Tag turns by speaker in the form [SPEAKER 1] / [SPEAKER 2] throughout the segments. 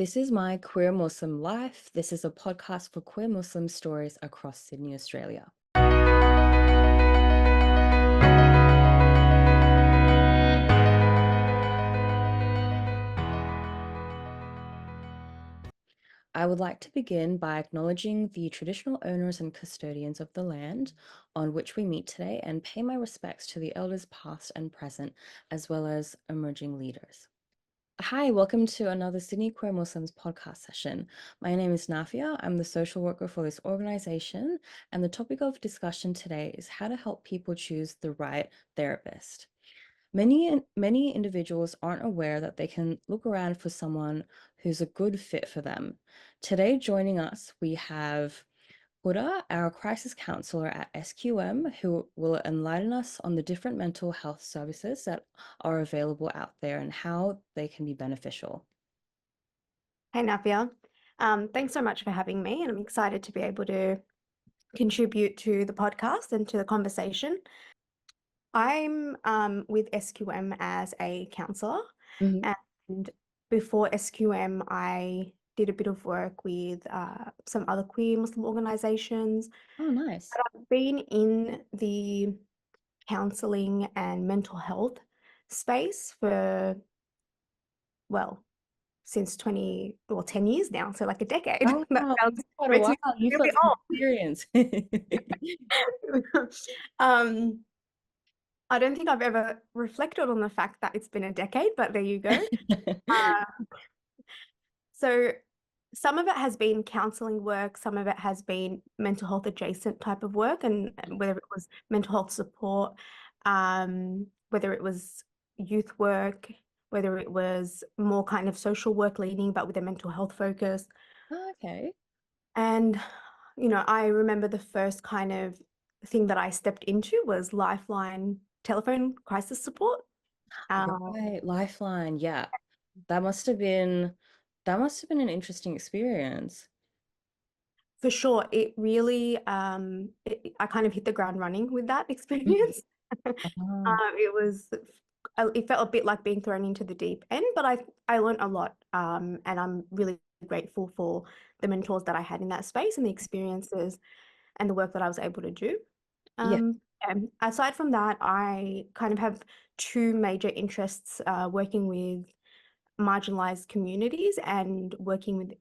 [SPEAKER 1] This is my Queer Muslim Life. This is a podcast for queer Muslim stories across Sydney, Australia. I would like to begin by acknowledging the traditional owners and custodians of the land on which we meet today and pay my respects to the elders past and present, as well as emerging leaders. Hi, welcome to another Sydney Queer Muslims podcast session. My name is Nafia. I'm the social worker for this organization, and the topic of discussion today is how to help people choose the right therapist. Many individuals aren't aware that they can look around for someone who's a good fit for them. Today, joining us, we have Houda, our crisis counselor at SQM, who will enlighten us on the different mental health services that are available out there and how they can be beneficial.
[SPEAKER 2] Hey, Nafia. Thanks so much for having me, and I'm excited to be able to contribute to the podcast and to the conversation. I'm with SQM as a counselor,
[SPEAKER 1] Mhm.
[SPEAKER 2] and before SQM, I did a bit of work with some other queer Muslim organizations.
[SPEAKER 1] Oh, nice.
[SPEAKER 2] I've been in the counseling and mental health space for, well, since 10 years now, so like a decade.
[SPEAKER 1] Oh,
[SPEAKER 2] That
[SPEAKER 1] wow,
[SPEAKER 2] sounds
[SPEAKER 1] that's quite a
[SPEAKER 2] makes
[SPEAKER 1] while.
[SPEAKER 2] me
[SPEAKER 1] You've
[SPEAKER 2] really
[SPEAKER 1] got some
[SPEAKER 2] old.
[SPEAKER 1] experience.
[SPEAKER 2] Um, I don't think I've ever reflected on the fact that it's been a decade, but there you go. Uh, so some of it has been counseling work, some of it has been mental health adjacent type of work, and whether it was mental health support, whether it was youth work, whether it was more kind of social work leaning, but with a mental health focus.
[SPEAKER 1] Oh, okay.
[SPEAKER 2] And, I remember the first kind of thing that I stepped into was Lifeline telephone crisis support. Um,
[SPEAKER 1] Right, Lifeline. Yeah. That must have been that must have been an interesting experience.
[SPEAKER 2] for sure, it really, I kind of hit the ground running with that experience.
[SPEAKER 1] Oh,
[SPEAKER 2] It felt a bit like being thrown into the deep end, but I learned a lot, and I'm really grateful for the mentors that I had in that space and the experiences and the work that I was able to do.
[SPEAKER 1] yeah.
[SPEAKER 2] And aside from that, I kind of have two major interests, working with marginalized communities and working with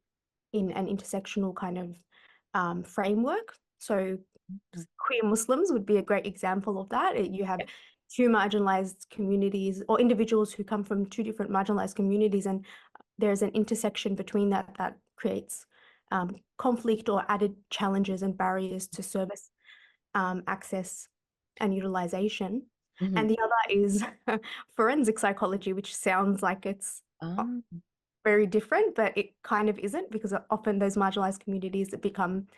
[SPEAKER 2] in an intersectional kind of framework. So
[SPEAKER 1] Mhm.
[SPEAKER 2] queer Muslims would be a great example of that. You have
[SPEAKER 1] Yeah.
[SPEAKER 2] two marginalized communities or individuals who come from two different marginalized communities, and there's an intersection between that creates conflict or added challenges and barriers to service access and utilization.
[SPEAKER 1] Mhm.
[SPEAKER 2] And the other is forensic psychology, which sounds like it's
[SPEAKER 1] Ah,
[SPEAKER 2] very different, but it kind of isn't, because often those marginalized communities that become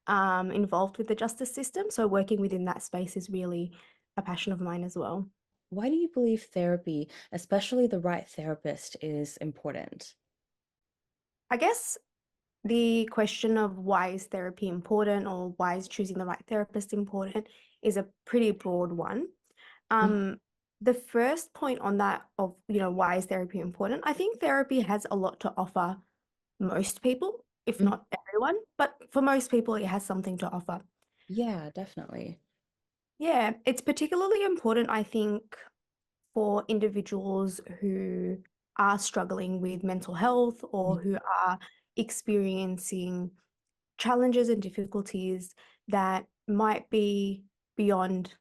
[SPEAKER 2] involved with the justice system. So working within that space is really a passion of mine as well.
[SPEAKER 1] why do you believe therapy, especially the right therapist, is important?
[SPEAKER 2] I guess the question of why is therapy important or why is choosing the right therapist important is a pretty broad one.
[SPEAKER 1] Mhm.
[SPEAKER 2] Um, the first point on that of, why is therapy important? I think therapy has a lot to offer most people, if
[SPEAKER 1] Mhm.
[SPEAKER 2] not everyone, but for most people, it has something to offer.
[SPEAKER 1] Yeah, definitely.
[SPEAKER 2] Yeah, it's particularly important, I think, for individuals who are struggling with mental health or
[SPEAKER 1] Mhm.
[SPEAKER 2] who are experiencing challenges and difficulties that might be beyond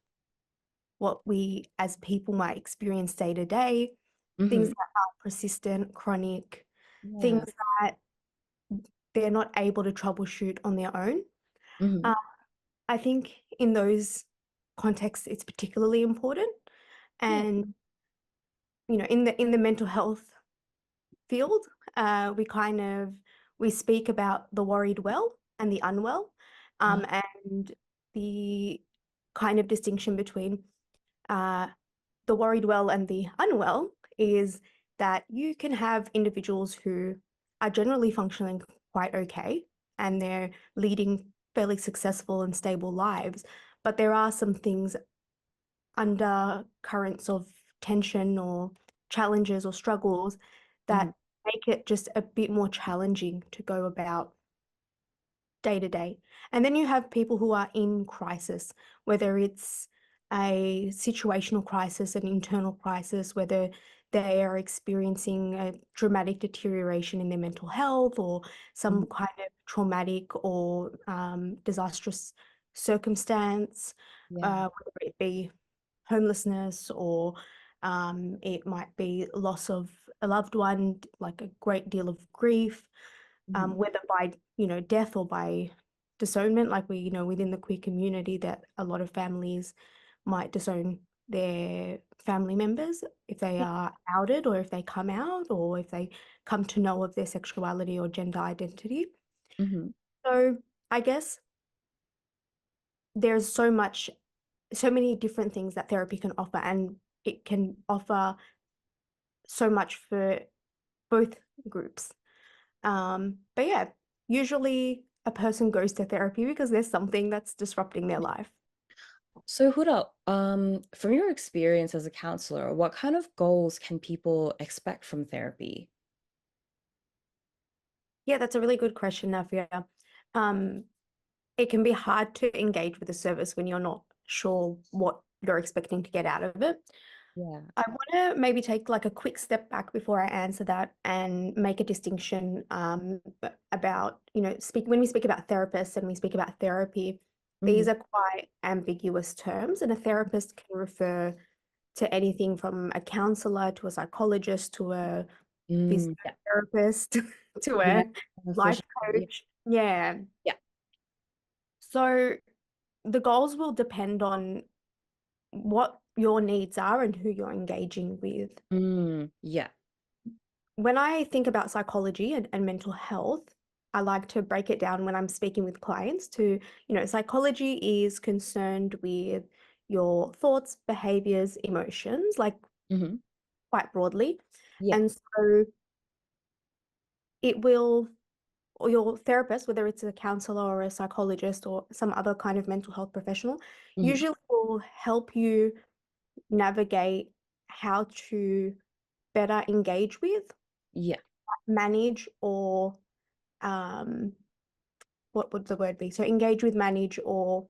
[SPEAKER 2] what we as people might experience day to day, things
[SPEAKER 1] Mhm.
[SPEAKER 2] that are persistent, chronic, things
[SPEAKER 1] Yeah.
[SPEAKER 2] that they're not able to troubleshoot on their own.
[SPEAKER 1] Mhm.
[SPEAKER 2] Um, I think in those contexts, it's particularly important.
[SPEAKER 1] Yeah.
[SPEAKER 2] And, in the mental health field, we we speak about the worried well and the unwell,
[SPEAKER 1] Uh,
[SPEAKER 2] and the kind of distinction between uh, the worried well and the unwell is that you can have individuals who are generally functioning quite okay and they're leading fairly successful and stable lives, but there are some things, undercurrents of tension or challenges or struggles
[SPEAKER 1] mhm.
[SPEAKER 2] that make it just a bit more challenging to go about day to day. And then you have people who are in crisis, whether it's a situational crisis, an internal crisis, whether they are experiencing a dramatic deterioration in their mental health or some
[SPEAKER 1] Mhm.
[SPEAKER 2] kind of traumatic or disastrous circumstance,
[SPEAKER 1] Yeah.
[SPEAKER 2] whether it be homelessness or it might be loss of a loved one, like a great deal of grief,
[SPEAKER 1] Hmm.
[SPEAKER 2] whether by, death or by disownment, like we, within the queer community, that a lot of families might disown their family members if they
[SPEAKER 1] Yeah.
[SPEAKER 2] are outed or if they come out or if they come to know of their sexuality or gender identity.
[SPEAKER 1] Hmm.
[SPEAKER 2] So I guess there's so many different things that therapy can offer, and it can offer so much for both groups. But yeah, usually a person goes to therapy because there's something that's disrupting their life.
[SPEAKER 1] So, Huda, from your experience as a counselor, what kind of goals can people expect from therapy?
[SPEAKER 2] Yeah, that's a really good question, Nafia. Um, it can be hard to engage with a service when you're not sure what you're expecting to get out of it.
[SPEAKER 1] Yeah.
[SPEAKER 2] I want to maybe take like a quick step back before I answer that and make a distinction about, when we speak about therapists and we speak about therapy,
[SPEAKER 1] Hmm.
[SPEAKER 2] these are quite ambiguous terms, and a therapist can refer to anything from a counselor to a psychologist to a
[SPEAKER 1] Yeah.
[SPEAKER 2] physiotherapist to
[SPEAKER 1] Yeah.
[SPEAKER 2] a
[SPEAKER 1] For
[SPEAKER 2] life
[SPEAKER 1] sure. Yeah.
[SPEAKER 2] coach. Yeah.
[SPEAKER 1] Yeah.
[SPEAKER 2] So the goals will depend on what your needs are and who you're engaging with.
[SPEAKER 1] Yeah.
[SPEAKER 2] When I think about psychology and mental health, I like to break it down when I'm speaking with clients to, psychology is concerned with your thoughts, behaviors, emotions, like
[SPEAKER 1] Hmm.
[SPEAKER 2] quite broadly.
[SPEAKER 1] Yeah.
[SPEAKER 2] And so it will, or your therapist, whether it's a counselor or a psychologist or some other kind of mental health professional,
[SPEAKER 1] Hmm.
[SPEAKER 2] usually will help you navigate how to better engage with,
[SPEAKER 1] Yeah.
[SPEAKER 2] manage, or um, what would the word be? So engage with, manage, or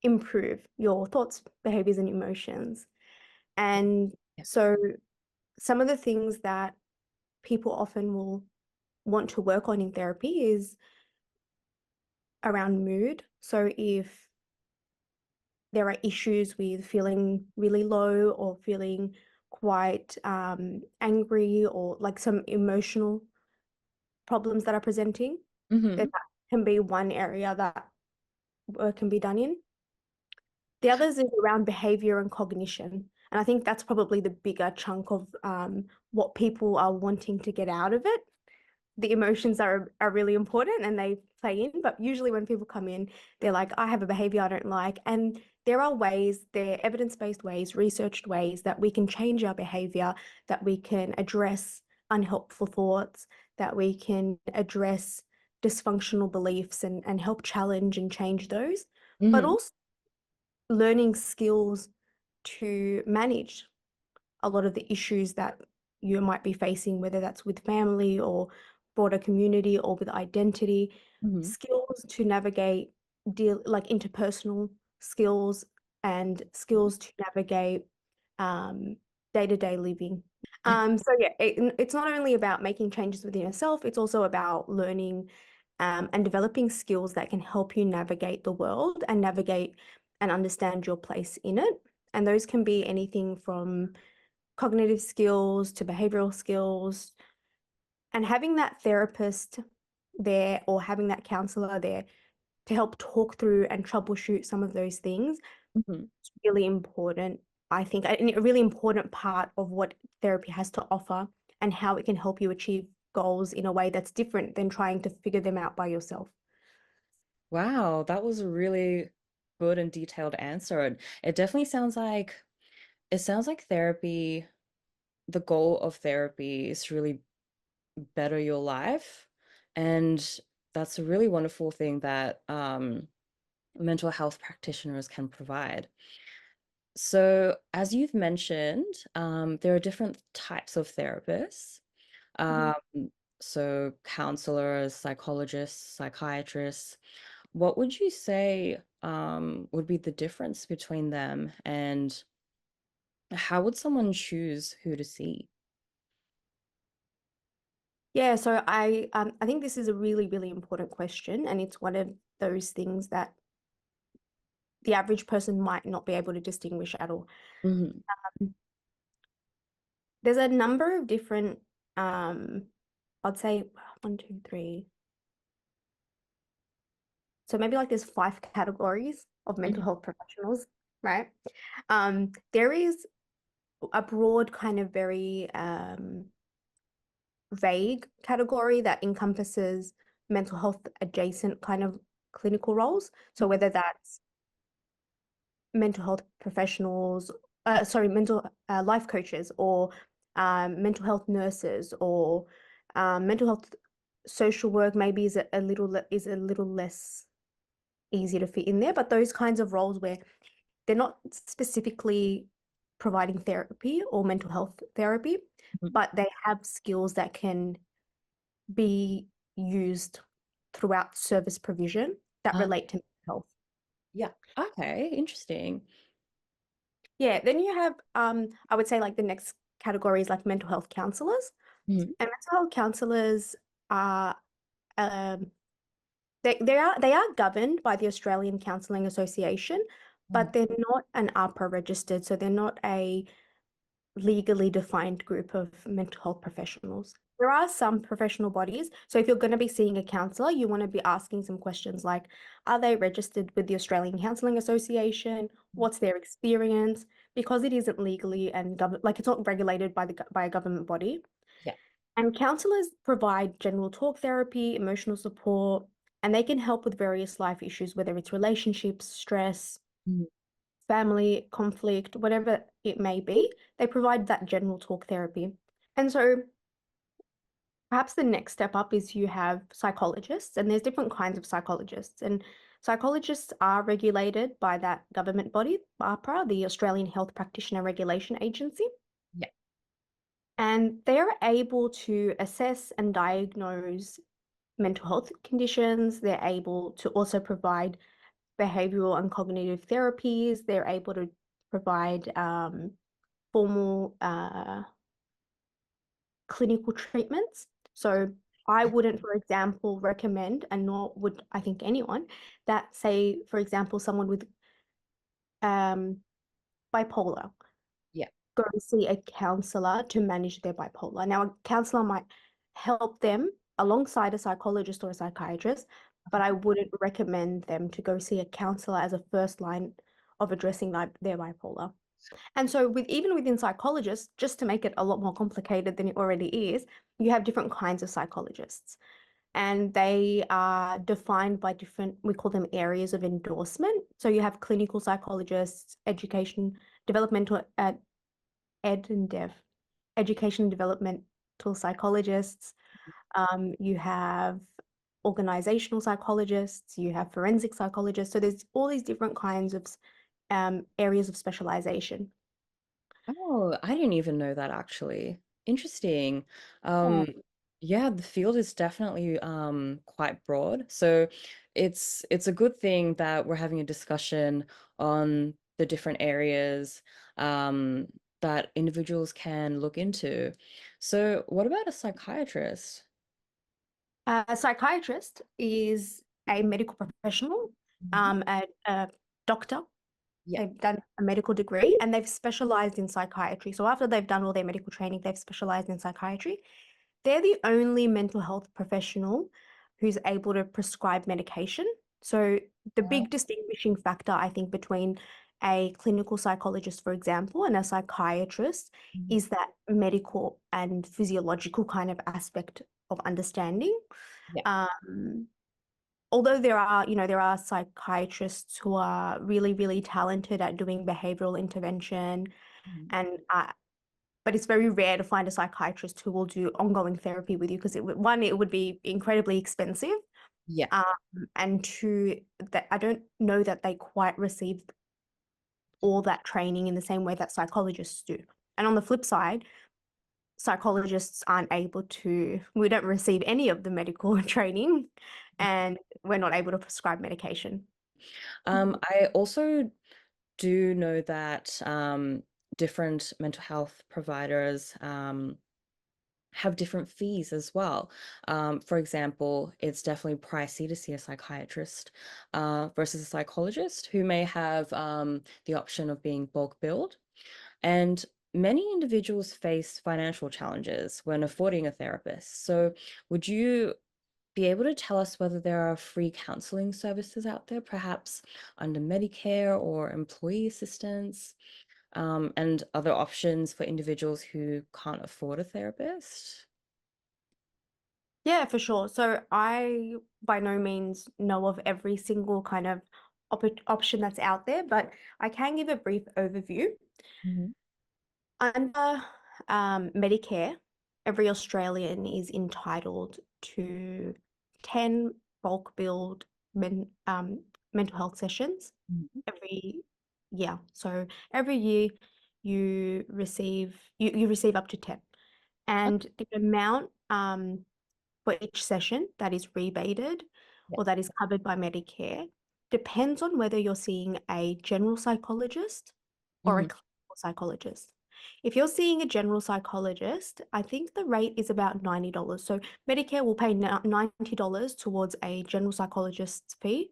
[SPEAKER 2] improve your thoughts, behaviors, and emotions. And
[SPEAKER 1] Yeah.
[SPEAKER 2] so some of the things that people often will want to work on in therapy is around mood. So if there are issues with feeling really low or feeling quite angry or like some emotional problems that are presenting, then
[SPEAKER 1] Hmm.
[SPEAKER 2] that can be one area that work can be done in. The others is around behavior and cognition. And I think that's probably the bigger chunk of what people are wanting to get out of it. The emotions are really important and they play in, but usually when people come in, they're like, I have a behavior I don't like. And there are ways, there are evidence-based ways, researched ways that we can change our behavior, that we can address unhelpful thoughts, that we can address dysfunctional beliefs and help challenge and change those, but
[SPEAKER 1] Hmm.
[SPEAKER 2] also learning skills to manage a lot of the issues that you might be facing, whether that's with family or broader community or with identity,
[SPEAKER 1] Hmm.
[SPEAKER 2] skills to navigate, deal like interpersonal skills and skills to navigate um, day-to-day living. So yeah, it's not only about making changes within yourself, it's also about learning and developing skills that can help you navigate the world and navigate and understand your place in it. And those can be anything from cognitive skills to behavioral skills. And having that therapist there or having that counselor there to help talk through and troubleshoot some of those things
[SPEAKER 1] Hmm.
[SPEAKER 2] is really important, I think, and a really important part of what therapy has to offer and how it can help you achieve goals in a way that's different than trying to figure them out by yourself.
[SPEAKER 1] Wow, that was a really good and detailed answer. And it sounds like therapy, the goal of therapy is to really better your life. And that's a really wonderful thing that mental health practitioners can provide. So, as you've mentioned, there are different types of therapists.
[SPEAKER 2] Mhm.
[SPEAKER 1] Um, so counselors, psychologists, psychiatrists, what would you say would be the difference between them, and how would someone choose who to see?
[SPEAKER 2] Yeah, so I think this is a really, really important question, and it's one of those things that the average person might not be able to distinguish at all.
[SPEAKER 1] Hmm.
[SPEAKER 2] There's a number of different, um, I'd say one, two, three. So maybe like there's five categories of mental
[SPEAKER 1] Hmm.
[SPEAKER 2] health professionals, right? There is a broad kind of very vague category that encompasses mental health adjacent kind of clinical roles. So whether that's mental health professionals, sorry, mental life coaches or mental health nurses or mental health social work maybe is is a little less easy to fit in there. But those kinds of roles where they're not specifically providing therapy or mental health therapy, but they have skills that can be used throughout service provision that
[SPEAKER 1] Uh,
[SPEAKER 2] relate to mental health.
[SPEAKER 1] yeah. Okay, interesting.
[SPEAKER 2] Yeah, then you have I would say like the next category is like mental health counselors.
[SPEAKER 1] Mhm.
[SPEAKER 2] And mental health counselors are um they are governed by the Australian Counselling Association, but they're not an APRA registered, so they're not a legally defined group of mental health professionals. There are some professional bodies. So if you're going to be seeing a counselor, you want to be asking some questions like, are they registered with the Australian Counselling Association? What's their experience? Because it isn't legally and like it's not regulated by by a government body.
[SPEAKER 1] Yeah.
[SPEAKER 2] And counselors provide general talk therapy, emotional support, and they can help with various life issues, whether it's relationships, stress,
[SPEAKER 1] Mhm.
[SPEAKER 2] family conflict, whatever it may be, they provide that general talk therapy. And so perhaps the next step up is you have psychologists, and there's different kinds of psychologists. And psychologists are regulated by that government body, AHPRA, the Australian Health Practitioner Regulation Agency.
[SPEAKER 1] Yeah.
[SPEAKER 2] And they're able to assess and diagnose mental health conditions. They're able to also provide behavioral and cognitive therapies. They're able to provide formal clinical treatments. So I wouldn't, for example, recommend, and nor would I think anyone, that say, for example, someone with um, bipolar
[SPEAKER 1] Yeah.
[SPEAKER 2] go and see a counselor to manage their bipolar. Now, a counselor might help them alongside a psychologist or a psychiatrist, but I wouldn't recommend them to go see a counselor as a first line of addressing their bipolar. And so with even within psychologists, just to make it a lot more complicated than it already is, you have different kinds of psychologists. And they are defined by different, we call them areas of endorsement. So you have clinical psychologists, education, developmental ed and dev, education and developmental psychologists. You have organizational psychologists, you have forensic psychologists. So there's all these different kinds of areas of specialization.
[SPEAKER 1] Oh, I didn't even know that actually. Interesting.
[SPEAKER 2] Yeah.
[SPEAKER 1] Um, yeah, the field is definitely quite broad. So it's a good thing that we're having a discussion on the different areas that individuals can look into. So what about a psychiatrist?
[SPEAKER 2] A psychiatrist is a medical professional,
[SPEAKER 1] Mhm.
[SPEAKER 2] a doctor.
[SPEAKER 1] Yeah.
[SPEAKER 2] They've done a medical degree and they've specialized in psychiatry. So after they've done all their medical training, they've specialized in psychiatry. They're the only mental health professional who's able to prescribe medication. So the
[SPEAKER 1] Uh,
[SPEAKER 2] big distinguishing factor, I think, between a clinical psychologist, for example, and a psychiatrist
[SPEAKER 1] mhm.
[SPEAKER 2] is that medical and physiological kind of aspect of understanding.
[SPEAKER 1] Yeah.
[SPEAKER 2] Um, Although there are, there are psychiatrists who are really, really talented at doing behavioral intervention,
[SPEAKER 1] Mhm.
[SPEAKER 2] and but it's very rare to find a psychiatrist who will do ongoing therapy with you because one, it would be incredibly expensive,
[SPEAKER 1] Yeah.
[SPEAKER 2] um, and two, that I don't know that they quite receive all that training in the same way that psychologists do. And on the flip side, psychologists aren't able to, we don't receive any of the medical training, and we're not able to prescribe medication.
[SPEAKER 1] I also do know that different mental health providers have different fees as well. For example, it's definitely pricey to see a psychiatrist versus a psychologist who may have the option of being bulk billed. And many individuals face financial challenges when affording a therapist. So, would you be able to tell us whether there are free counseling services out there, perhaps under Medicare or employee assistance, and other options for individuals who can't afford a therapist?
[SPEAKER 2] Yeah, for sure. So I by no means know of every single kind of option that's out there, but I can give a brief overview.
[SPEAKER 1] Mhm.
[SPEAKER 2] Under Medicare, every Australian is entitled to 10 bulk billed mental health sessions
[SPEAKER 1] Mhm.
[SPEAKER 2] every year. So every year you receive up to 10.
[SPEAKER 1] Oh,
[SPEAKER 2] And the amount for each session that is rebated
[SPEAKER 1] yeah.
[SPEAKER 2] or that is covered by Medicare depends on whether you're seeing a general psychologist or a
[SPEAKER 1] Mhm.
[SPEAKER 2] clinical psychologist. If you're seeing a general psychologist, I think the rate is about $90. So Medicare will pay $90 towards a general psychologist's fee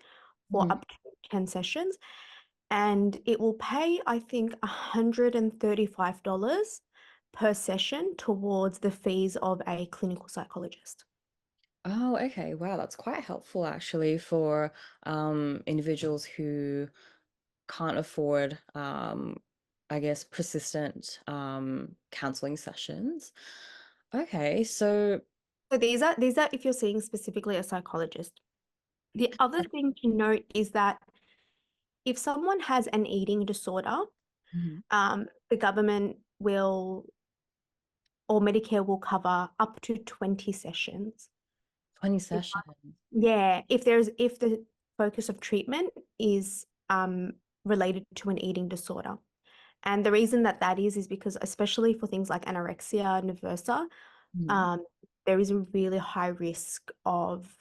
[SPEAKER 2] for
[SPEAKER 1] Mhm.
[SPEAKER 2] up to 10 sessions. And it will pay, I think, $135 per session towards the fees of a clinical psychologist.
[SPEAKER 1] Oh, okay. Wow, that's quite helpful actually for individuals who can't afford, I guess, persistent counseling sessions. Okay, so
[SPEAKER 2] So these are if you're seeing specifically a psychologist. The other thing to note is that if someone has an eating disorder,
[SPEAKER 1] Mhm.
[SPEAKER 2] the government will or Medicare will cover up to 20 sessions.
[SPEAKER 1] 20
[SPEAKER 2] If,
[SPEAKER 1] sessions.
[SPEAKER 2] yeah, if the focus of treatment is related to an eating disorder. And the reason that that is because especially for things like anorexia nervosa,
[SPEAKER 1] Mhm.
[SPEAKER 2] um, there is a really high risk of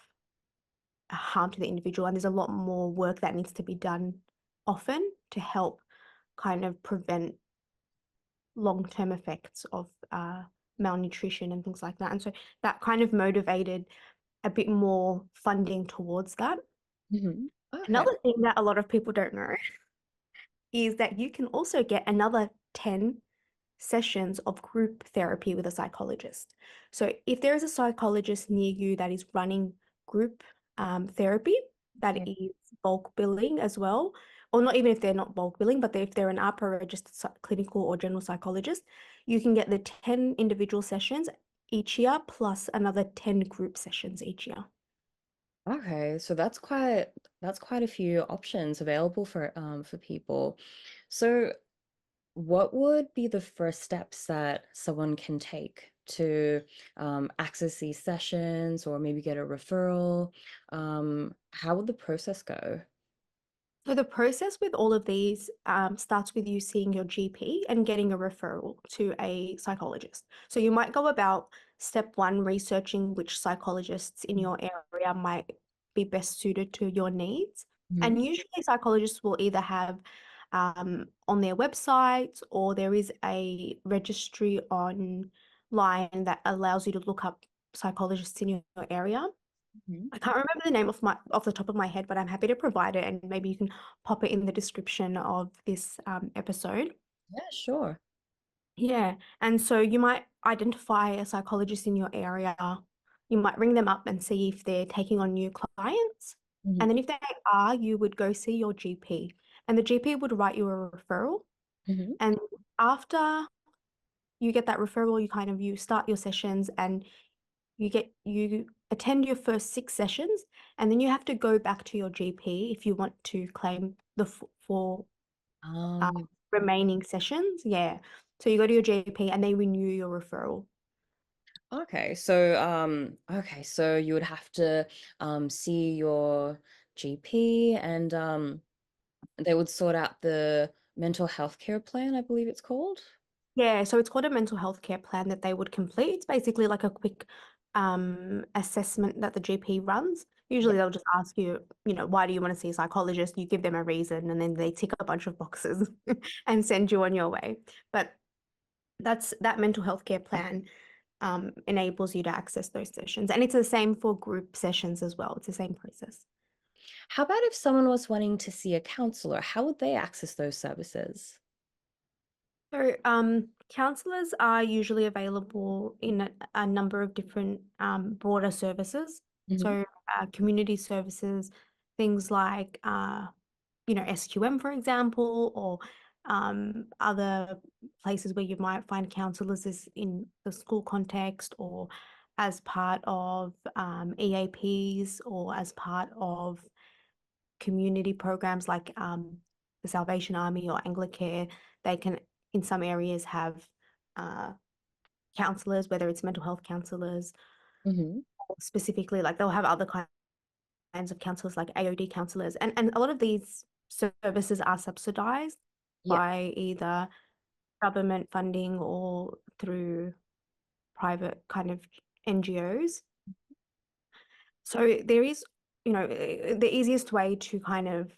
[SPEAKER 2] harm to the individual, and there's a lot more work that needs to be done often to help kind of prevent long-term effects of malnutrition and things like that. And so that kind of motivated a bit more funding towards that.
[SPEAKER 1] Mhm. Okay.
[SPEAKER 2] Another thing that a lot of people don't know is that you can also get another 10 sessions of group therapy with a psychologist. So if there is a psychologist near you that is running group therapy, that
[SPEAKER 1] Okay.
[SPEAKER 2] is bulk billing as well, or not even if they're not bulk billing, but if they're an APRA registered clinical or general psychologist, you can get the 10 individual sessions each year plus another 10 group sessions each year.
[SPEAKER 1] Okay, so that's quite a few options available for people. So what would be the first steps that someone can take to access these sessions or maybe get a referral? How would the process go?
[SPEAKER 2] So the process with all of these starts with you seeing your GP and getting a referral to a psychologist. So you might go about step one, researching which psychologists in your area might be best suited to your needs.
[SPEAKER 1] Mhm.
[SPEAKER 2] And usually psychologists will either have on their website or there is a registry online that allows you to look up psychologists in your area.
[SPEAKER 1] Mhm.
[SPEAKER 2] I can't remember the name off the top of my head, but I'm happy to provide it, and maybe you can pop it in the description of this episode.
[SPEAKER 1] Yeah, sure.
[SPEAKER 2] Yeah, and so you might identify a psychologist in your area. You might ring them up and see if they're taking on new clients. And
[SPEAKER 1] Mhm.
[SPEAKER 2] then if they are, you would go see your GP. And the GP would write you a referral.
[SPEAKER 1] Mhm.
[SPEAKER 2] And after you get that referral, you start your sessions and you attend your first 6 sessions, and then you have to go back to your GP if you want to claim the four uh,
[SPEAKER 1] Um,
[SPEAKER 2] remaining sessions. Yeah. So you go to your GP and they renew your referral.
[SPEAKER 1] okay, so you would have to see your GP and they would sort out the mental health care plan, I believe it's called.
[SPEAKER 2] Yeah, so it's called a mental health care plan that they would complete. It's basically like a quick assessment that the GP runs.
[SPEAKER 1] Yeah.
[SPEAKER 2] Usually they'll just ask you, why do you want to see a psychologist? You give them a reason and then they tick a bunch of boxes and send you on your way. But that mental health care plan enables you to access those sessions. And it's the same for group sessions as well. It's the same process.
[SPEAKER 1] How about if someone was wanting to see a counselor? How would they access those services?
[SPEAKER 2] So, counselors are usually available in a number of different broader services.
[SPEAKER 1] Hmm.
[SPEAKER 2] So, community services, things like, SQM, for example, or other places where you might find counselors is in the school context or as part of EAPs or as part of community programs like the Salvation Army or Anglicare. They can, in some areas, have uh, counselors, whether it's mental health counselors,
[SPEAKER 1] Hmm.
[SPEAKER 2] or specifically, like they'll have other kinds of counselors, like AOD counselors. And a lot of these services are subsidized
[SPEAKER 1] Yeah.
[SPEAKER 2] by either government funding or through private kind of NGOs. So there is, the easiest way to kind of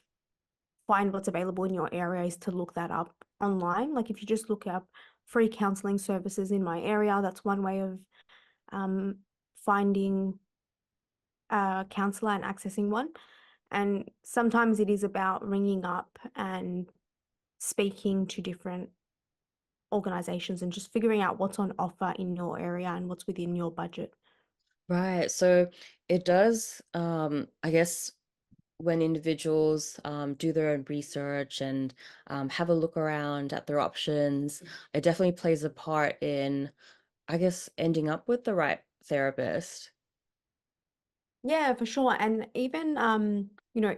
[SPEAKER 2] find what's available in your area is to look that up online. Like if you just look up free counseling services in my area, that's one way of um, finding a counselor and accessing one. And sometimes it is about ringing up and speaking to different organizations and just figuring out what's on offer in your area and what's within your budget.
[SPEAKER 1] Right. So it does, I guess, when individuals do their own research and have a look around at their options, it definitely plays a part in, I guess, ending up with the right therapist.
[SPEAKER 2] Yeah, for sure. And even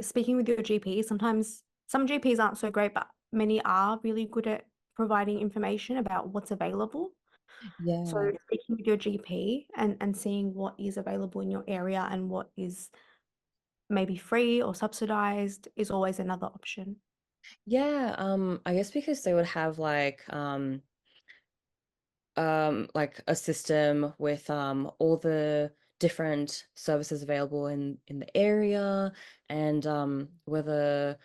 [SPEAKER 2] speaking with your GP, sometimes some GPs aren't so great, but many are really good at providing information about what's available. So
[SPEAKER 1] Yeah.
[SPEAKER 2] speaking with your GP and seeing what is available in your area and what is maybe free or subsidized is always another option.
[SPEAKER 1] Yeah, I guess because they would have like a system with all the different services available in the area and whether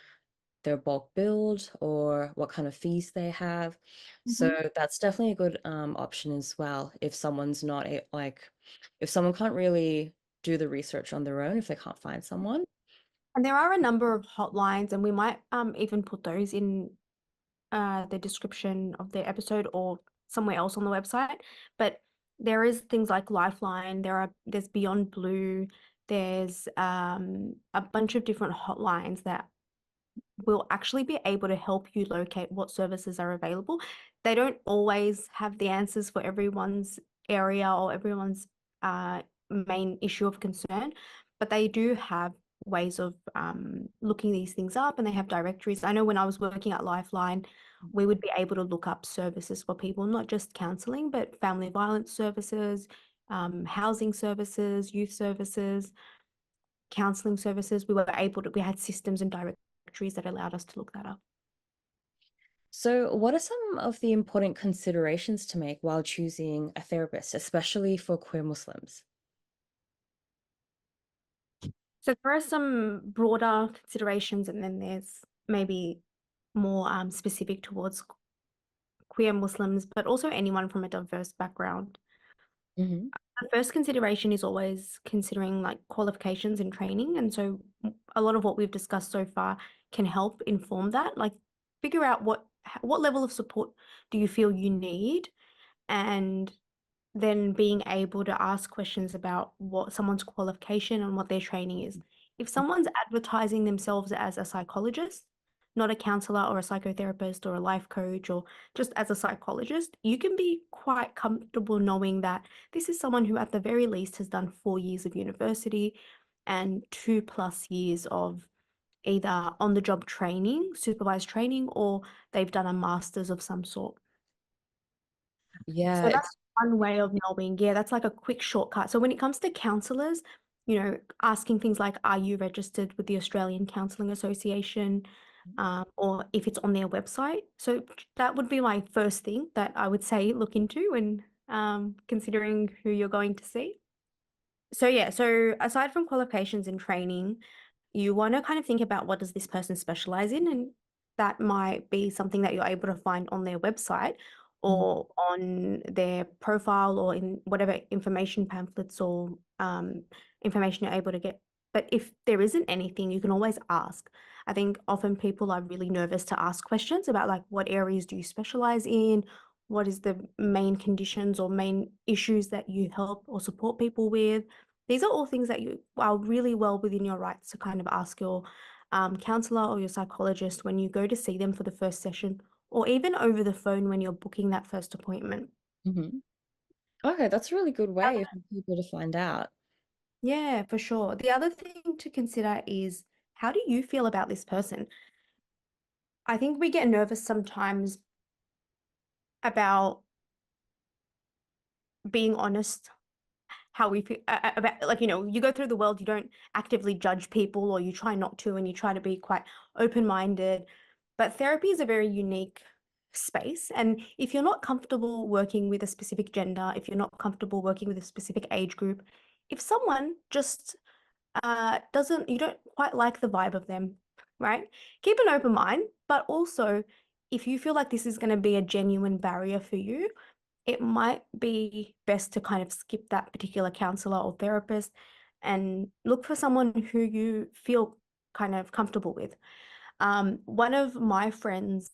[SPEAKER 1] they're bulk billed or what kind of fees they have. So
[SPEAKER 2] Mhm.
[SPEAKER 1] that's definitely a good option as well if someone's not like if someone can't really do the research on their own, if they can't find someone.
[SPEAKER 2] And there are a number of hotlines, and we might even put those in the description of the episode or somewhere else on the website. But there is things like Lifeline, there's Beyond Blue, there's a bunch of different hotlines that will actually be able to help you locate what services are available. They don't always have the answers for everyone's area or everyone's main issue of concern, but they do have ways of looking these things up and they have directories. I know when I was working at Lifeline, we would be able to look up services for people, not just counseling, but family violence services, housing services, youth services, counseling services. We had systems and directories that allowed us to look that up.
[SPEAKER 1] So, what are some of the important considerations to make while choosing a therapist, especially for queer Muslims?
[SPEAKER 2] So there are some broader considerations, and then there's maybe more specific towards queer Muslims, but also anyone from a diverse background.
[SPEAKER 1] Hmm.
[SPEAKER 2] The first consideration is always considering like qualifications and training. And so a lot of what we've discussed so far can help inform that. Like figure out what level of support do you feel you need, and then being able to ask questions about what someone's qualification and what their training is. If someone's advertising themselves as a psychologist, not a counselor or a psychotherapist or a life coach or just as a psychologist, you can be quite comfortable knowing that this is someone who, at the very least, has done 4 years of university and 2+ years of either on the job training, supervised training, or they've done a master's of some sort.
[SPEAKER 1] Yeah,
[SPEAKER 2] So that's
[SPEAKER 1] it's
[SPEAKER 2] one way of knowing. Yeah, that's like a quick shortcut. So when it comes to counselors, asking things like, are you registered with the Australian Counselling Association? or if it's on their website. So that would be my first thing that I would say look into when considering who you're going to see. So yeah, so aside from qualifications and training, you want to kind of think about what does this person specialize in, and that might be something that you're able to find on their website
[SPEAKER 1] Mhm.
[SPEAKER 2] or on their profile or in whatever information pamphlets or information you're able to get. But if there isn't anything, you can always ask. I think often people are really nervous to ask questions about like what areas do you specialize in? What is the main conditions or main issues that you help or support people with? These are all things that you are really well within your rights to kind of ask your counselor or your psychologist when you go to see them for the first session, or even over the phone when you're booking that first appointment.
[SPEAKER 1] Mhm. Okay, that's a really good way for people to find out.
[SPEAKER 2] Yeah, for sure. The other thing to consider is how do you feel about this person? I think we get nervous sometimes about being honest how we feel about like you go through the world, you don't actively judge people or you try not to, and you try to be quite open-minded, but therapy is a very unique space, and if you're not comfortable working with a specific gender, if you're not comfortable working with a specific age group, if someone just doesn't you don't quite like the vibe of them, right, keep an open mind, but also if you feel like this is going to be a genuine barrier for you, it might be best to kind of skip that particular counselor or therapist and look for someone who you feel kind of comfortable with. One of my friends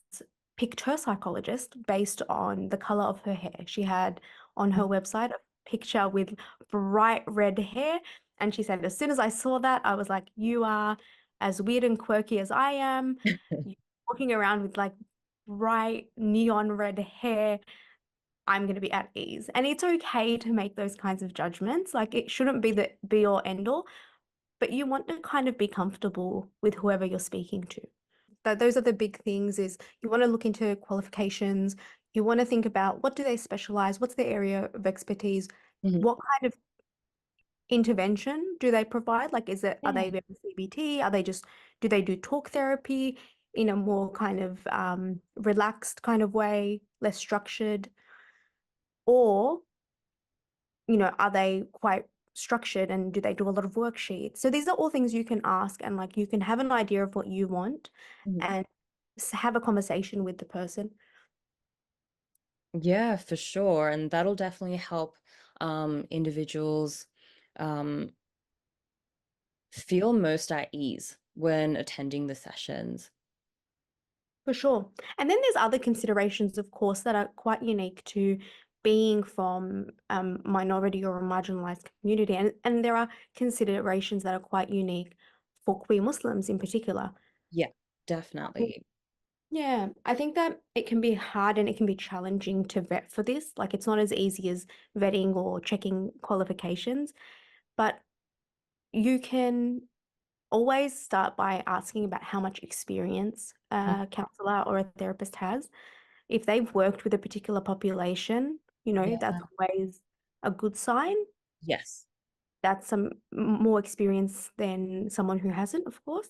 [SPEAKER 2] picked her psychologist based on the color of her hair. She had on her website a picture with bright red hair. And she said, as soon as I saw that, I was like, you are as weird and quirky as I am. You're walking around with like bright neon red hair. I'm going to be at ease. And it's okay to make those kinds of judgments. Like it shouldn't be the be all end all, but you want to kind of be comfortable with whoever you're speaking to. That those are the big things is you want to look into qualifications. You want to think about what do they specialize? What's their area of expertise?
[SPEAKER 1] Mhm.
[SPEAKER 2] What kind of intervention do they provide? Like, are
[SPEAKER 1] Yeah.
[SPEAKER 2] they very CBT? Are they just, do they do talk therapy in a more kind of relaxed kind of way, less structured? Or are they quite structured and do they do a lot of worksheets? So these are all things you can ask and like you can have an idea of what you want
[SPEAKER 1] Mhm.
[SPEAKER 2] and have a conversation with the person.
[SPEAKER 1] Yeah, for sure. And that'll definitely help individuals um, feel most at ease when attending the sessions.
[SPEAKER 2] For sure. And then there's other considerations, of course, that are quite unique to being from minority or a marginalized community. And there are considerations that are quite unique for queer Muslims in particular.
[SPEAKER 1] Yeah, definitely.
[SPEAKER 2] Yeah, I think that it can be hard and it can be challenging to vet for this. Like it's not as easy as vetting or checking qualifications, but you can always start by asking about how much experience
[SPEAKER 1] Mm.
[SPEAKER 2] a counselor or a therapist has. If they've worked with a particular population,
[SPEAKER 1] Yeah.
[SPEAKER 2] that's always a good sign.
[SPEAKER 1] Yes.
[SPEAKER 2] That's some more experience than someone who hasn't, of course.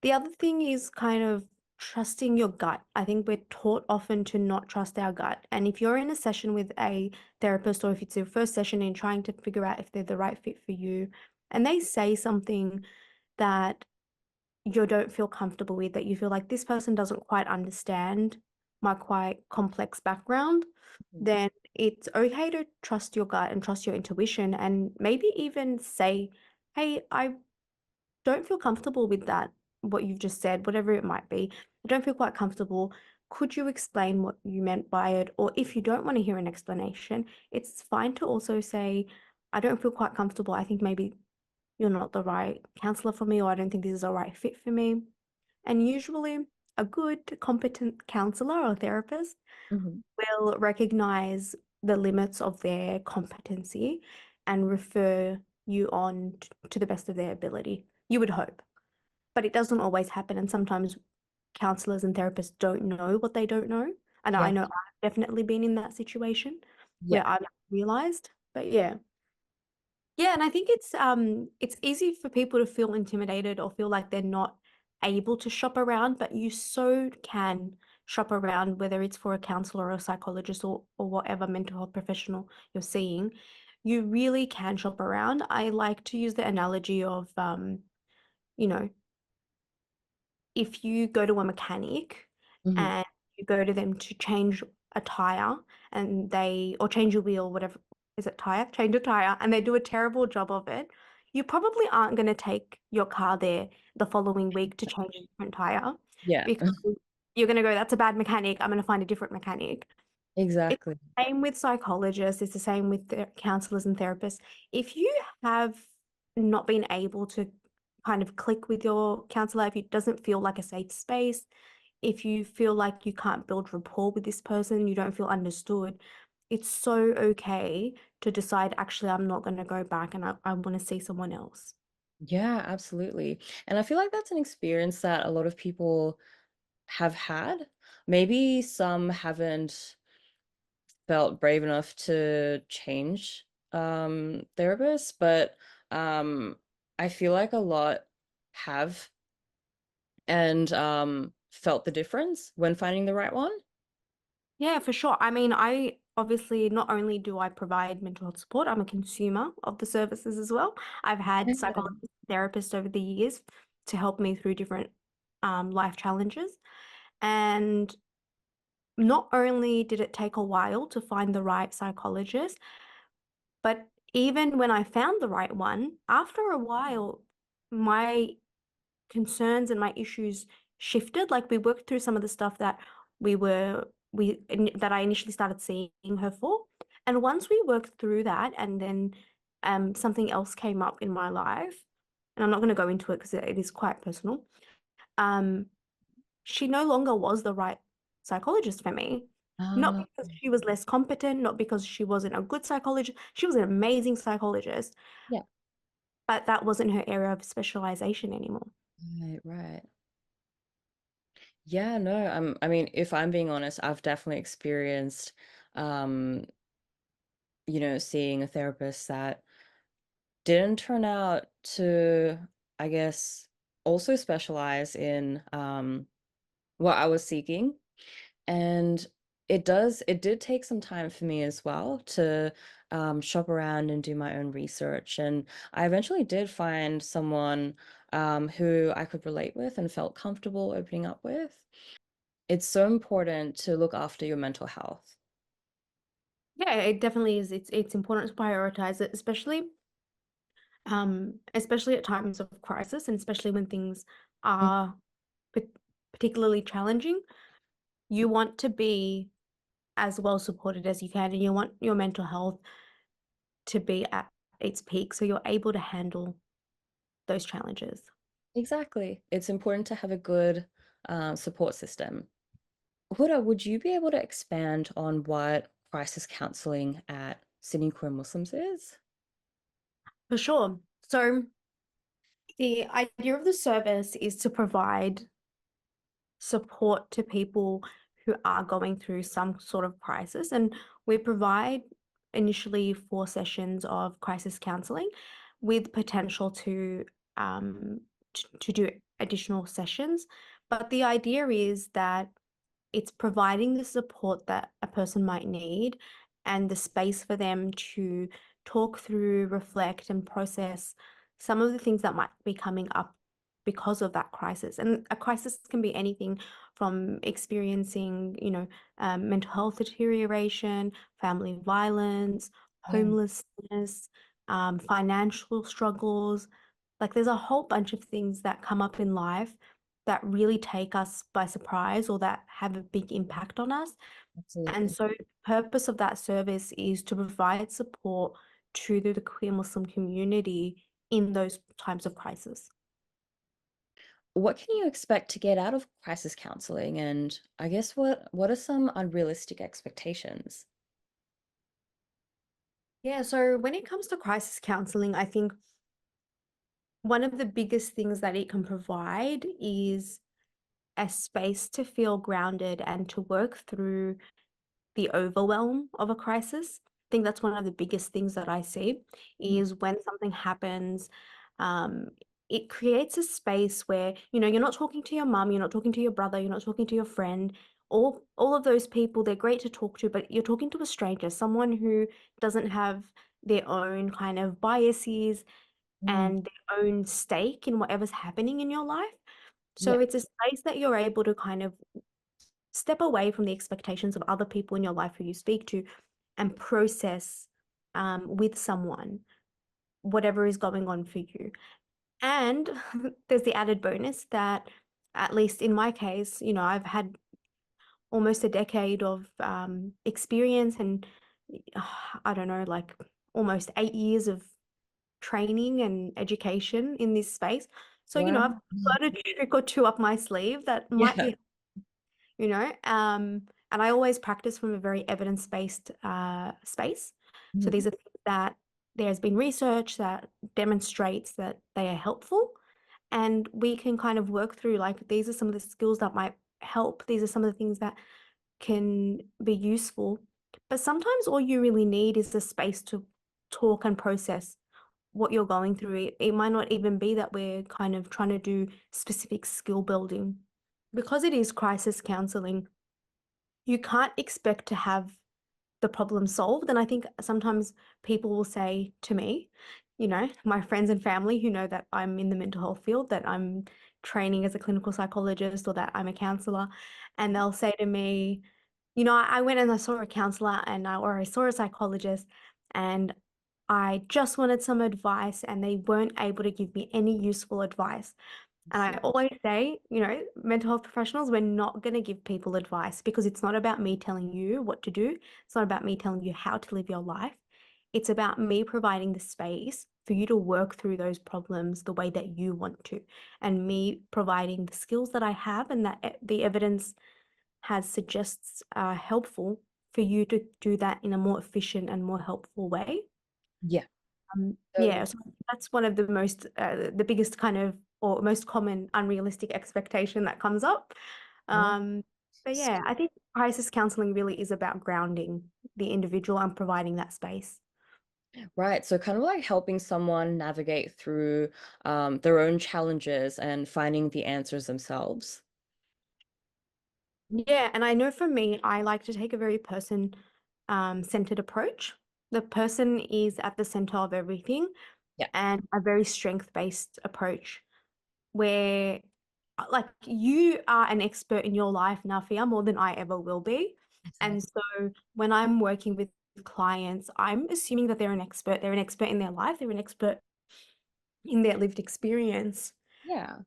[SPEAKER 2] The other thing is kind of trusting your gut. I think we're taught often to not trust our gut. And if you're in a session with a therapist, or if it's your first session and trying to figure out if they're the right fit for you, and they say something that you don't feel comfortable with, that you feel like this person doesn't quite understand my quite complex background,
[SPEAKER 1] Mhm.
[SPEAKER 2] then it's okay to trust your gut and trust your intuition and maybe even say, hey, I don't feel comfortable with that, what you've just said, whatever it might be. I don't feel quite comfortable. Could you explain what you meant by it? Or if you don't want to hear an explanation, it's fine to also say, I don't feel quite comfortable. I think maybe you're not the right counselor for me, or I don't think this is a right fit for me. And usually, a good, competent counselor or therapist
[SPEAKER 1] Mhm.
[SPEAKER 2] will recognize the limits of their competency and refer you on to the best of their ability. You would hope, but it doesn't always happen. And sometimes counselors and therapists don't know what they don't know. And I
[SPEAKER 1] Yeah.
[SPEAKER 2] know I've definitely been in that situation
[SPEAKER 1] Yeah.
[SPEAKER 2] where I've realized, but yeah. Yeah, and I think it's easy for people to feel intimidated or feel like they're not able to shop around, but you so can shop around, whether it's for a counselor or a psychologist or whatever mental health professional you're seeing. You really can shop around. I like to use the analogy of, you know, if you go to a mechanic
[SPEAKER 1] Mhm.
[SPEAKER 2] and you go to them to change a tire and or change a wheel, whatever, is it tire? Change a tire, and they do a terrible job of it, you probably aren't going to take your car there the following week to change a different tire
[SPEAKER 1] Yeah,
[SPEAKER 2] because you're going to go, that's a bad mechanic. I'm going to find a different mechanic. It's
[SPEAKER 1] exactly.
[SPEAKER 2] the same with psychologists, it's the same with counselors and therapists. If you have not been able to kind of click with your counselor, if it doesn't feel like a safe space, if you feel like you can't build rapport with this person, you don't feel understood, it's so okay to decide, actually, I'm not going to go back and I want to see someone else.
[SPEAKER 1] Yeah, absolutely. And I feel like that's an experience that a lot of people have had. Maybe some haven't felt brave enough to change therapists, but um I feel like a lot have and felt the difference when finding the right one.
[SPEAKER 2] Yeah, for sure. I mean, I obviously not only do I provide mental health support, I'm a consumer of the services as well. I've had
[SPEAKER 1] Yeah.
[SPEAKER 2] psychologists, therapists over the years to help me through different life challenges. And not only did it take a while to find the right psychologist, but even when I found the right one, after a while, my concerns and my issues shifted. Like we worked through some of the stuff that that I initially started seeing her for. And once we worked through that, and then something else came up in my life, and I'm not going to go into it because it is quite personal. Um, she no longer was the right psychologist for me. Not
[SPEAKER 1] Ah,
[SPEAKER 2] because she was less competent, not because she wasn't a good psychologist. She was an amazing psychologist,
[SPEAKER 1] yeah.
[SPEAKER 2] but that wasn't her area of specialization anymore.
[SPEAKER 1] Right, right. Yeah, no, I mean, if I'm being honest, I've definitely experienced um, seeing a therapist that didn't turn out to, I guess, also specialize in what I was seeking. And it did take some time for me as well to shop around and do my own research. And I eventually did find someone who I could relate with and felt comfortable opening up with. It's so important to look after your mental health.
[SPEAKER 2] Yeah, it definitely is. It's important to prioritize it, especially at times of crisis, and especially when things
[SPEAKER 1] Mm.
[SPEAKER 2] are pa- particularly challenging. You want to be as well supported as you can, and you want your mental health to be at its peak, so you're able to handle those challenges.
[SPEAKER 1] Exactly. It's important to have a good support system. Huda, would you be able to expand on what crisis counseling at Sydney Queer Muslims is?
[SPEAKER 2] For sure. So the idea of the service is to provide support to people who are going through some sort of crisis. And we provide initially 4 sessions of crisis counseling with potential to do additional sessions. But the idea is that it's providing the support that a person might need and the space for them to talk through, reflect, and process some of the things that might be coming up because of that crisis. And a crisis can be anything from experiencing, mental health deterioration, family violence,
[SPEAKER 1] Yeah,
[SPEAKER 2] homelessness, financial struggles. Like there's a whole bunch of things that come up in life that really take us by surprise or that have a big impact on us. And
[SPEAKER 1] absolutely.
[SPEAKER 2] so the purpose of that service is to provide support to the queer Muslim community in those times of crisis.
[SPEAKER 1] What can you expect to get out of crisis counseling? And I guess what are some unrealistic expectations?
[SPEAKER 2] Yeah, so when it comes to crisis counseling, I think one of the biggest things that it can provide is a space to feel grounded and to work through the overwhelm of a crisis. I think that's one of the biggest things that I see
[SPEAKER 1] Mm.
[SPEAKER 2] is when something happens. it creates a space where, you're not talking to your mum, you're not talking to your brother, you're not talking to your friend. All of those people, they're great to talk to, but you're talking to a stranger, someone who doesn't have their own kind of biases
[SPEAKER 1] Mm,
[SPEAKER 2] and their own stake in whatever's happening in your life.
[SPEAKER 1] yeah,
[SPEAKER 2] So it's a space that you're able to kind of step away from the expectations of other people in your life who you speak to and process with someone whatever is going on for you. And there's the added bonus that, at least in my case, I've had almost a decade of experience and I don't know, like almost 8 years of training and education in this space. So,
[SPEAKER 1] wow.
[SPEAKER 2] I've got a trick or two up my sleeve that might
[SPEAKER 1] Yeah.
[SPEAKER 2] be, and I always practice from a very evidence-based space. So
[SPEAKER 1] Mhm.
[SPEAKER 2] these are things that there's been research that demonstrates that they are helpful, and we can kind of work through, like, these are some of the skills that might help. These are some of the things that can be useful. But sometimes all you really need is the space to talk and process what you're going through. It might not even be that we're kind of trying to do specific skill building. Because it is crisis counseling, you can't expect to have the problem solved. And I think sometimes people will say to me, my friends and family who know that I'm in the mental health field, that I'm training as a clinical psychologist or that I'm a counselor, and they'll say to me, I went and I saw a counselor or I saw a psychologist, and I just wanted some advice and they weren't able to give me any useful advice.
[SPEAKER 1] I
[SPEAKER 2] And I
[SPEAKER 1] see.
[SPEAKER 2] always say, mental health professionals, we're not going to give people advice because it's not about me telling you what to do. It's not about me telling you how to live your life. It's about me providing the space for you to work through those problems the way that you want to, and me providing the skills that I have and that the evidence has suggests are helpful for you to do that in a more efficient and more helpful way.
[SPEAKER 1] Yeah. So,
[SPEAKER 2] Yeah, so that's one of the biggest kind of, or most common unrealistic expectation that comes up.
[SPEAKER 1] yeah.
[SPEAKER 2] Um, but
[SPEAKER 1] S-
[SPEAKER 2] yeah, I think crisis counseling really is about grounding the individual and providing that space.
[SPEAKER 1] Right. So kind of like helping someone navigate through their own challenges and finding the answers themselves.
[SPEAKER 2] Yeah, and I know for me, I like to take a very person centered approach. The person is at the center of everything,
[SPEAKER 1] Yeah.
[SPEAKER 2] and a very strength-based approach where, like, you are an expert in your life, Nafia, more than I ever will be. And
[SPEAKER 1] Exactly.
[SPEAKER 2] so when I'm working with clients, I'm assuming that they're an expert. They're an expert in their life. They're an expert in their lived experience.
[SPEAKER 1] Yeah.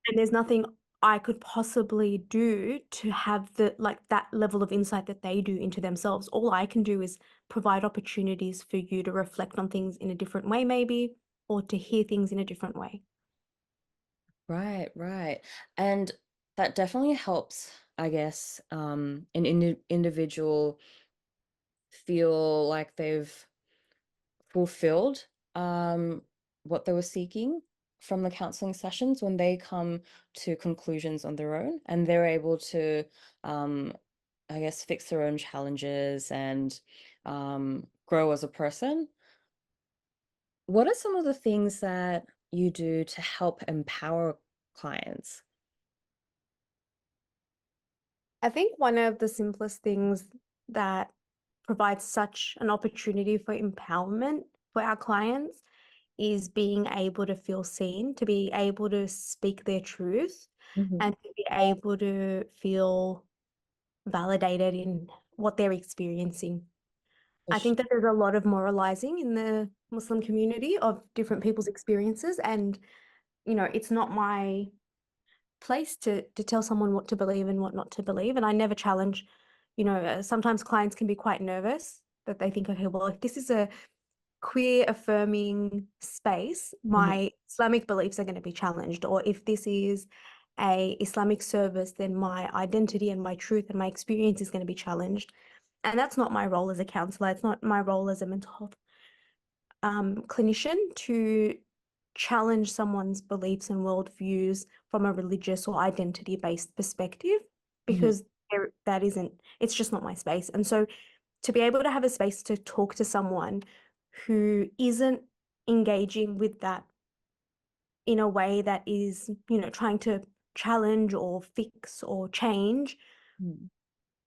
[SPEAKER 2] And there's nothing I could possibly do to have that level of insight that they do into themselves. All I can do is provide opportunities for you to reflect on things in a different way, maybe, or to hear things in a different way.
[SPEAKER 1] Right, right. And that definitely helps, I guess, an individual feel like they've fulfilled what they were seeking from the counseling sessions when they come to conclusions on their own and they're able to, um, I guess, fix their own challenges and grow as a person. What are some of the things that you do to help empower clients?
[SPEAKER 2] I think one of the simplest things that provides such an opportunity for empowerment for our clients is being able to feel seen, to be able to speak their truth,
[SPEAKER 1] Mhm.
[SPEAKER 2] and to be able to feel validated in what they're experiencing.
[SPEAKER 1] For
[SPEAKER 2] I
[SPEAKER 1] sure.
[SPEAKER 2] think that there's a lot of moralizing in the Muslim community of different people's experiences, and it's not my place to tell someone what to believe and what not to believe. And I never challenge, sometimes clients can be quite nervous that they think, okay, well, if this is a queer affirming space,
[SPEAKER 1] Mhm.
[SPEAKER 2] my Islamic beliefs are going to be challenged. Or if this is a Islamic service, then my identity and my truth and my experience is going to be challenged. And that's not my role as a counselor. It's not my role as a mental health clinician to challenge someone's beliefs and worldviews from a religious or identity-based perspective,
[SPEAKER 1] Mhm.
[SPEAKER 2] because that isn't, it's just not my space. And so to be able to have a space to talk to someone who isn't engaging with that in a way that is, trying to challenge or fix or change
[SPEAKER 1] Mm.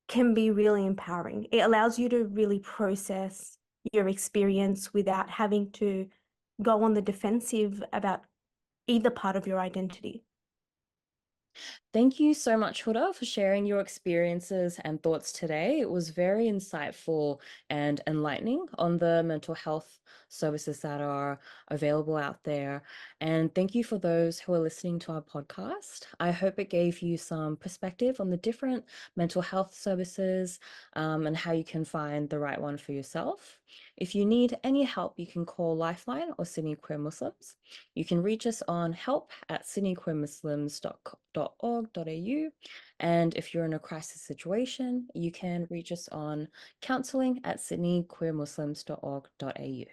[SPEAKER 2] can be really empowering. It allows you to really process your experience without having to go on the defensive about either part of your identity.
[SPEAKER 1] Thank you so much, Huda, for sharing your experiences and thoughts today. It was very insightful and enlightening on the mental health services that are available out there. And thank you for those who are listening to our podcast. I hope it gave you some perspective on the different mental health services and how you can find the right one for yourself. If you need any help, you can call Lifeline or Sydney Queer Muslims. You can reach us on help@sydneyqueermuslims.org.au. And if you're in a crisis situation, you can reach us on counselling@sydneyqueermuslims.org.au.